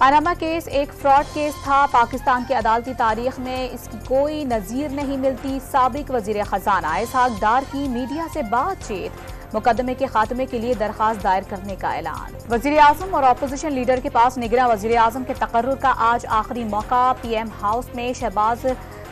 Panama case ایک fraud case تھا، پاکستان کی عدالتی تاریخ میں اس کی کوئی نظیر نہیں ملتی۔ سابق وزیر خزانہ اسحاق ڈار کی میڈیا سے بات چیت، مقدمے کے خاتمے کے لیے درخواست دائر کرنے کا اعلان۔ وزیر اعظم اور اپوزیشن لیڈر کے پاس نگراں وزیر اعظم کے تقرر کا آج آخری موقع۔ پی ایم ہاؤس میں شہباز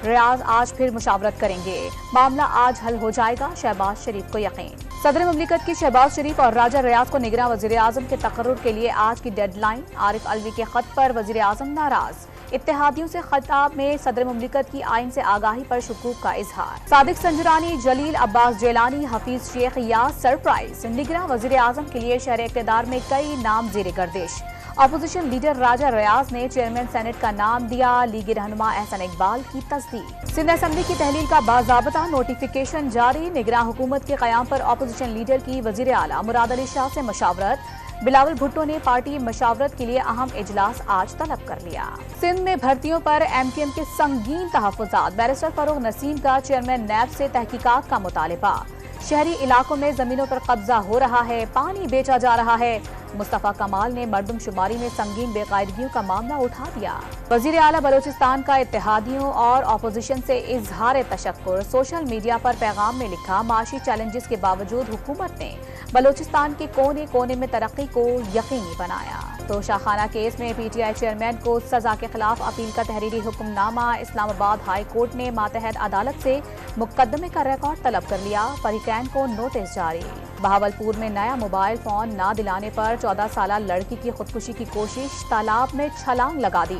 ریاض آج پھر مشاورت کریں گے، معاملہ آج حل ہو جائے گا، شہباز شریف کو یقین۔ صدر مملکت کی شہباز شریف اور راجہ ریاض کو نگراں وزیر اعظم کے تقرر کے لیے آج کی ڈیڈ لائن۔ عارف علوی کے خط پر وزیر اعظم ناراض، اتحادیوں سے خطاب میں صدر مملکت کی آئین سے آگاہی پر شکوک کا اظہار۔ صادق سنجرانی، جلیل عباس جیلانی، حفیظ شیخ یاس سرپرائز۔ نگراں وزیر اعظم کے لیے شہر اقتدار میں کئی نام زیر گردش۔ اپوزیشن لیڈر راجہ ریاض نے چیئرمین سینٹ کا نام دیا، لیگی رہنما احسن اقبال کی تصدیق۔ سندھ اسمبلی کی تحلیل کا باضابطہ نوٹیفیکیشن جاری، نگراں حکومت کے قیام پر اپوزیشن لیڈر کی وزیر اعلیٰ مراد علی شاہ سے مشاورت۔ بلاول بھٹو نے پارٹی مشاورت کے لیے اہم اجلاس آج طلب کر لیا۔ سندھ میں بھرتیوں پر ایم کیو ایم کے سنگین تحفظات، بیرسٹر فاروق نسیم کا چیئرمین نیب سے تحقیقات کا مطالبہ۔ شہری علاقوں میں زمینوں پر قبضہ ہو رہا ہے، پانی بیچا جا رہا ہے۔ مصطفیٰ کمال نے مردم شماری میں سنگین بے قاعدگیوں کا معاملہ اٹھا دیا۔ وزیر اعلیٰ بلوچستان کا اتحادیوں اور اپوزیشن سے اظہار تشکر، سوشل میڈیا پر پیغام میں لکھا، معاشی چیلنجز کے باوجود حکومت نے بلوچستان کے کونے کونے میں ترقی کو یقینی بنایا۔ توشہ خانہ کیس میں پی ٹی آئی چیئرمین کو سزا کے خلاف اپیل کا تحریری حکم نامہ، اسلام آباد ہائی کورٹ نے ماتحت عدالت سے مقدمے کا ریکارڈ طلب کر لیا، فریقین کو نوٹس جاری۔ بہاولپور میں نیا موبائل فون نہ دلانے پر 14 سالہ لڑکی کی خودکشی کی کوشش، تالاب میں چھلانگ لگا دی،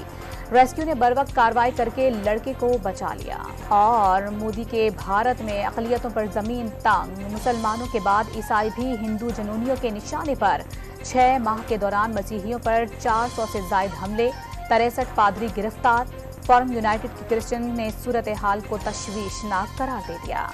ریسکیو نے بروقت کارروائی کر کے لڑکے کو بچا لیا۔ اور مودی کے بھارت میں اقلیتوں پر زمین تنگ، مسلمانوں کے بعد عیسائی بھی ہندو جنونیوں کے نشانے پر، 6 ماہ کے دوران مسیحیوں پر 400 سے زائد حملے، 63 پادری گرفتار۔ فورم یونائیٹڈ کرسچن نے صورتحال کو تشویشناک قرار دے دیا۔